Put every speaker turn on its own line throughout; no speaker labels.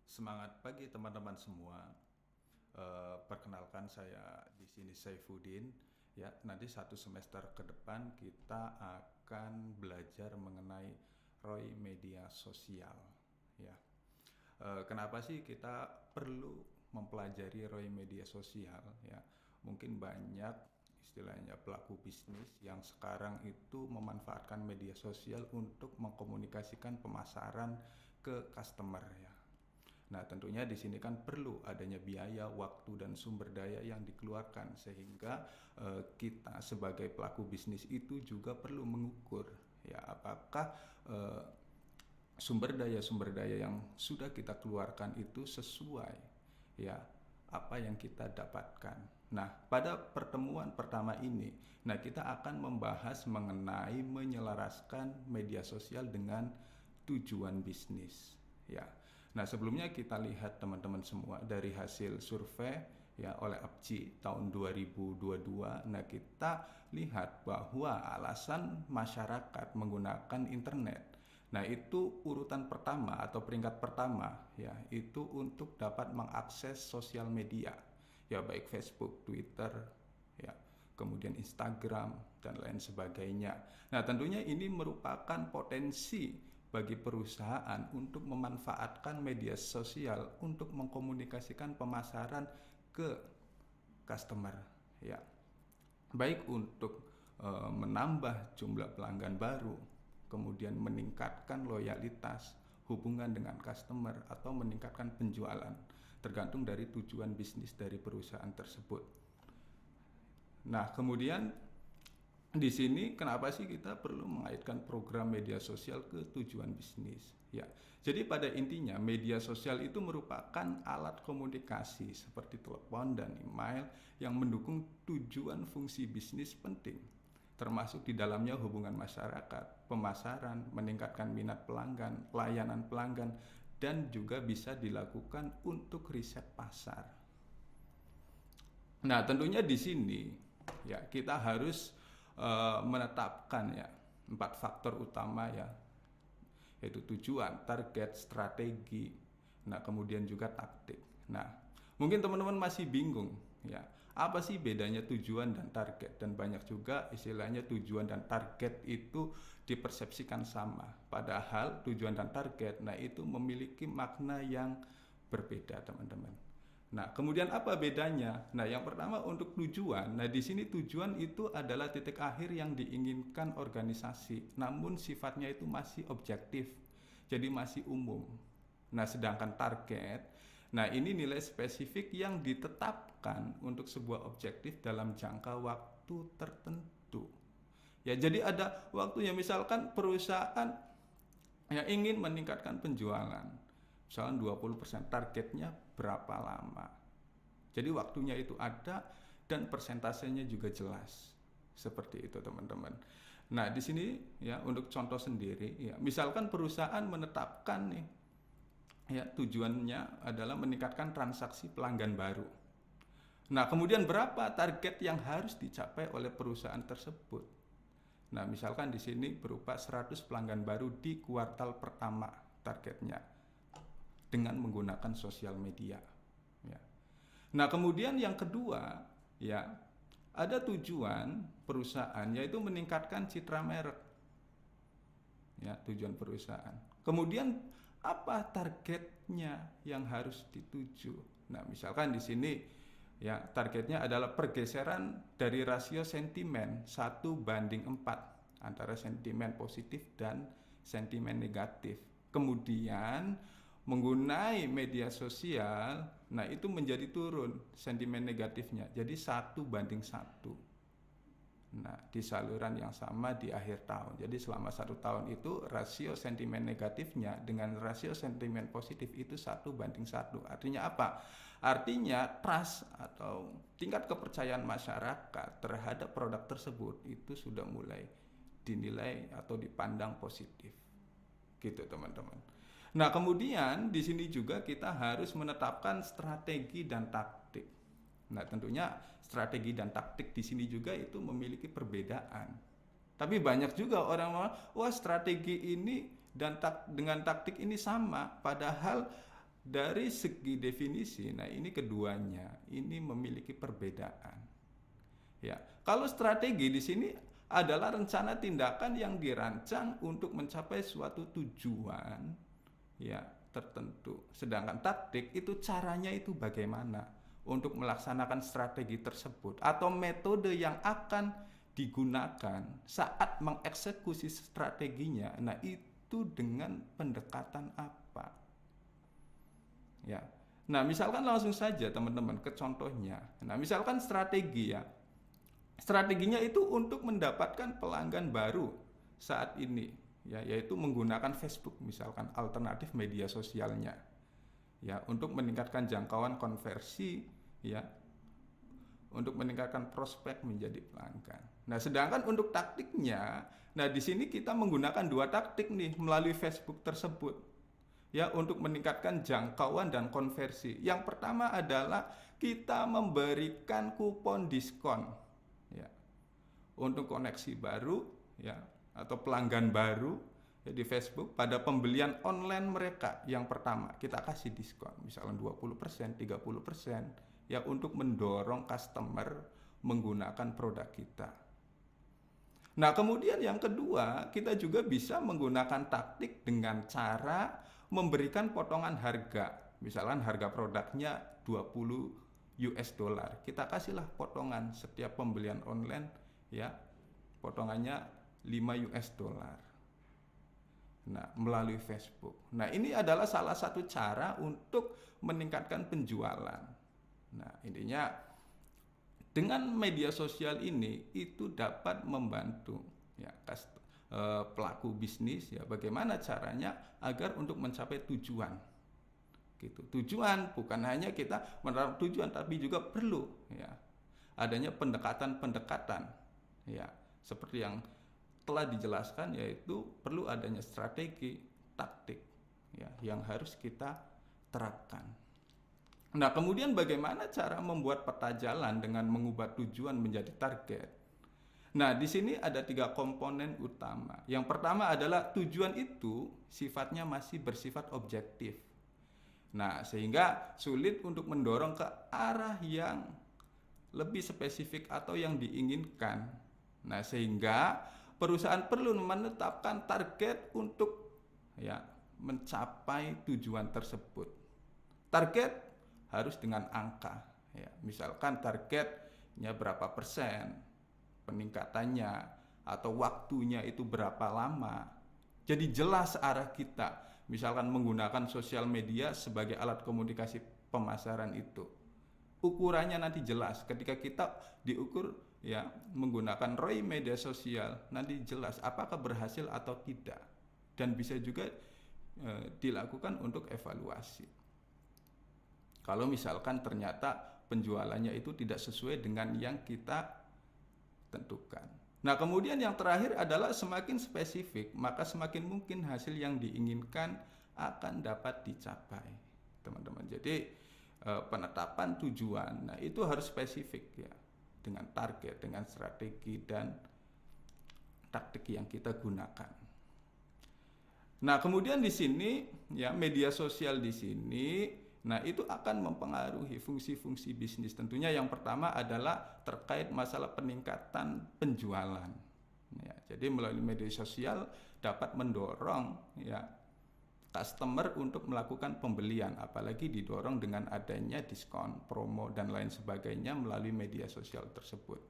Semangat pagi teman-teman semua. Perkenalkan saya di sini Saifuddin. Ya, nanti satu semester ke depan kita akan belajar mengenai ROI media sosial. Ya, kenapa sih kita perlu mempelajari ROI media sosial? Ya, mungkin banyak istilahnya pelaku bisnis yang sekarang itu memanfaatkan media sosial untuk mengkomunikasikan pemasaran ke customer ya. Nah, tentunya di sini kan perlu adanya biaya, waktu, dan sumber daya yang dikeluarkan sehingga kita sebagai pelaku bisnis itu juga perlu mengukur ya apakah sumber daya yang sudah kita keluarkan itu sesuai ya apa yang kita dapatkan. Nah, pada pertemuan pertama ini, kita akan membahas mengenai menyelaraskan media sosial dengan tujuan bisnis ya. Nah, sebelumnya kita lihat teman-teman semua dari hasil survei ya oleh APCI tahun 2022. Nah, kita lihat bahwa alasan masyarakat menggunakan internet. Nah, itu urutan pertama atau peringkat pertama ya, itu untuk dapat mengakses sosial media. Ya, baik Facebook, Twitter, ya, kemudian Instagram dan lain sebagainya. Nah, tentunya ini merupakan potensi bagi perusahaan untuk memanfaatkan media sosial untuk mengkomunikasikan pemasaran ke customer ya. Baik untuk menambah jumlah pelanggan baru, kemudian meningkatkan loyalitas hubungan dengan customer atau meningkatkan penjualan, tergantung dari tujuan bisnis dari perusahaan tersebut. Nah, kemudian di sini kenapa sih kita perlu mengaitkan program media sosial ke tujuan bisnis? Ya, jadi pada intinya media sosial itu merupakan alat komunikasi seperti telepon dan email yang mendukung tujuan fungsi bisnis penting, termasuk di dalamnya hubungan masyarakat, pemasaran, meningkatkan minat pelanggan, layanan pelanggan, dan juga bisa dilakukan untuk riset pasar. Nah, tentunya di sini ya kita harus menetapkan ya 4 faktor utama ya, yaitu tujuan, target, strategi, nah kemudian juga taktik. Nah, mungkin teman-teman masih bingung ya, apa sih bedanya tujuan dan target? Dan banyak juga istilahnya tujuan dan target itu dipersepsikan sama, padahal tujuan dan target nah itu memiliki makna yang berbeda teman-teman. Nah, kemudian apa bedanya? Nah, yang pertama untuk tujuan. Nah, di sini tujuan itu adalah titik akhir yang diinginkan organisasi, namun sifatnya itu masih objektif. Jadi masih umum. Nah, sedangkan target, nah ini nilai spesifik yang ditetapkan untuk sebuah objektif dalam jangka waktu tertentu. Ya, jadi ada waktunya, misalkan perusahaan yang ingin meningkatkan penjualan. Misalkan 20%, targetnya berapa lama. Jadi waktunya itu ada dan persentasenya juga jelas. Seperti itu teman-teman. Nah, di sini ya untuk contoh sendiri ya, misalkan perusahaan menetapkan nih ya tujuannya adalah meningkatkan transaksi pelanggan baru. Nah, kemudian berapa target yang harus dicapai oleh perusahaan tersebut? Nah, misalkan di sini berupa 100 pelanggan baru di kuartal pertama targetnya dengan menggunakan sosial media. Ya. Nah, kemudian yang kedua, ya ada tujuan perusahaan yaitu meningkatkan citra merek. Ya, tujuan perusahaan. Kemudian apa targetnya yang harus dituju? Nah, misalkan di sini ya targetnya adalah pergeseran dari rasio sentimen 1:4 antara sentimen positif dan sentimen negatif. Kemudian menggunakan media sosial, nah itu menjadi turun sentimen negatifnya, jadi 1:1. Nah, di saluran yang sama di akhir tahun. Jadi selama 1 tahun itu rasio sentimen negatifnya dengan rasio sentimen positif itu 1:1. Artinya apa? Artinya trust atau tingkat kepercayaan masyarakat terhadap produk tersebut itu sudah mulai dinilai atau dipandang positif. Gitu teman-teman. Nah, kemudian di sini juga kita harus menetapkan strategi dan taktik. Nah, tentunya strategi dan taktik di sini juga itu memiliki perbedaan. Tapi banyak juga orang mau, wah strategi ini dengan taktik ini sama, padahal dari segi definisi, nah ini keduanya ini memiliki perbedaan. Ya, kalau strategi di sini adalah rencana tindakan yang dirancang untuk mencapai suatu tujuan ya tertentu. Sedangkan taktik itu caranya itu bagaimana untuk melaksanakan strategi tersebut atau metode yang akan digunakan saat mengeksekusi strateginya. Nah, itu dengan pendekatan apa? Ya. Nah, misalkan langsung saja teman-teman ke contohnya. Nah, misalkan strategi ya. Strateginya itu untuk mendapatkan pelanggan baru saat ini, ya, yaitu menggunakan Facebook misalkan alternatif media sosialnya, ya, untuk meningkatkan jangkauan konversi, ya, untuk meningkatkan prospek menjadi pelanggan. Nah, sedangkan untuk taktiknya, nah di sini kita menggunakan dua taktik nih melalui Facebook tersebut, ya, untuk meningkatkan jangkauan dan konversi. Yang pertama adalah kita memberikan kupon diskon. Ya, untuk koneksi baru ya atau pelanggan baru ya, di Facebook pada pembelian online mereka yang pertama kita kasih diskon misalnya 20%, 30% ya untuk mendorong customer menggunakan produk kita. Nah, kemudian yang kedua, kita juga bisa menggunakan taktik dengan cara memberikan potongan harga. Misalkan harga produknya 20 US dollar, kita kasihlah potongan setiap pembelian online ya, potongannya 5 US dollar. Nah, melalui Facebook. Nah, ini adalah salah satu cara untuk meningkatkan penjualan. Nah, intinya dengan media sosial ini itu dapat membantu ya pelaku bisnis ya bagaimana caranya agar untuk mencapai tujuan. Gitu. Tujuan bukan hanya kita menerapkan tujuan, tapi juga perlu ya adanya pendekatan-pendekatan ya seperti yang telah dijelaskan, yaitu perlu adanya strategi, taktik ya yang harus kita terapkan. Nah, kemudian bagaimana cara membuat peta jalan dengan mengubah tujuan menjadi target? Nah, di sini ada 3 komponen utama. Yang pertama adalah tujuan itu sifatnya masih bersifat objektif. Nah, sehingga sulit untuk mendorong ke arah yang lebih spesifik atau yang diinginkan. Nah, sehingga perusahaan perlu menetapkan target untuk ya mencapai tujuan tersebut. Target harus dengan angka. Ya, misalkan targetnya berapa persen peningkatannya atau waktunya itu berapa lama. Jadi jelas arah kita. Misalkan menggunakan sosial media sebagai alat komunikasi pemasaran itu. Ukurannya nanti jelas. Ketika kita diukur ya menggunakan ROI media sosial, nanti jelas apakah berhasil atau tidak. Dan bisa juga dilakukan untuk evaluasi. Kalau misalkan ternyata penjualannya itu tidak sesuai dengan yang kita tentukan. Nah, kemudian yang terakhir adalah semakin spesifik, maka semakin mungkin hasil yang diinginkan akan dapat dicapai, teman-teman. Jadi penetapan tujuan, nah itu harus spesifik ya, dengan target, dengan strategi dan taktik yang kita gunakan. Nah, kemudian di sini ya media sosial di sini, nah itu akan mempengaruhi fungsi-fungsi bisnis. Tentunya yang pertama adalah terkait masalah peningkatan penjualan. Ya, jadi melalui media sosial dapat mendorong ya customer untuk melakukan pembelian, apalagi didorong dengan adanya diskon, promo dan lain sebagainya melalui media sosial tersebut.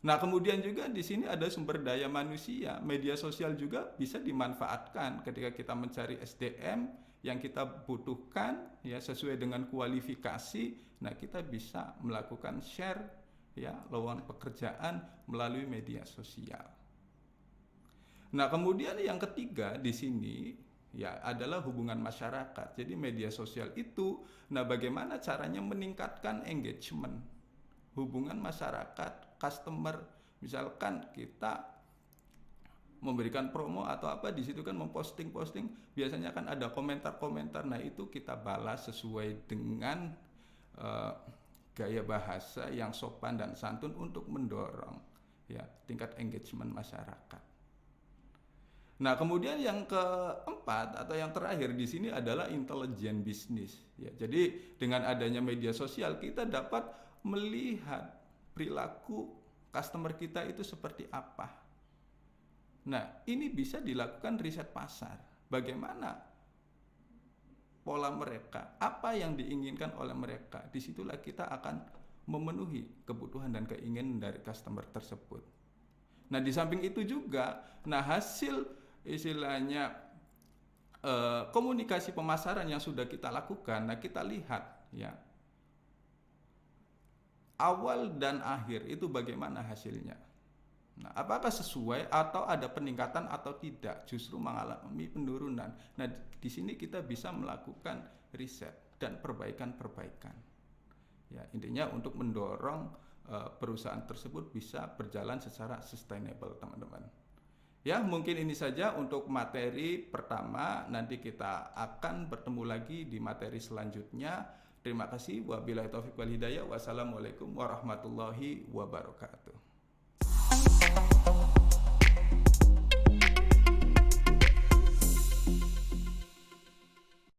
Nah, kemudian juga di sini ada sumber daya manusia. Media sosial juga bisa dimanfaatkan ketika kita mencari SDM yang kita butuhkan ya sesuai dengan kualifikasi. Nah, kita bisa melakukan share ya lowongan pekerjaan melalui media sosial. Nah, kemudian yang ketiga di sini ya adalah hubungan masyarakat. Jadi media sosial itu nah bagaimana caranya meningkatkan engagement, hubungan masyarakat, customer. Misalkan kita memberikan promo atau apa, di situ kan memposting biasanya kan ada komentar-komentar. Nah, itu kita balas sesuai dengan gaya bahasa yang sopan dan santun untuk mendorong ya tingkat engagement masyarakat. Nah, kemudian yang keempat atau yang terakhir di sini adalah intelijen bisnis. Ya, jadi dengan adanya media sosial kita dapat melihat perilaku customer kita itu seperti apa. Nah, ini bisa dilakukan riset pasar. Bagaimana pola mereka, apa yang diinginkan oleh mereka. Disitulah kita akan memenuhi kebutuhan dan keinginan dari customer tersebut. Nah, di samping itu juga, hasil istilahnya komunikasi pemasaran yang sudah kita lakukan, kita lihat ya awal dan akhir itu bagaimana hasilnya. Nah, apakah sesuai atau ada peningkatan atau tidak, justru mengalami penurunan. Nah, di sini kita bisa melakukan riset dan perbaikan-perbaikan. Ya, intinya untuk mendorong perusahaan tersebut bisa berjalan secara sustainable, teman-teman. Ya, mungkin ini saja untuk materi pertama. Nanti kita akan bertemu lagi di materi selanjutnya. Terima kasih. Wabillahi taufiq wal hidayah. Wassalamualaikum warahmatullahi wabarakatuh.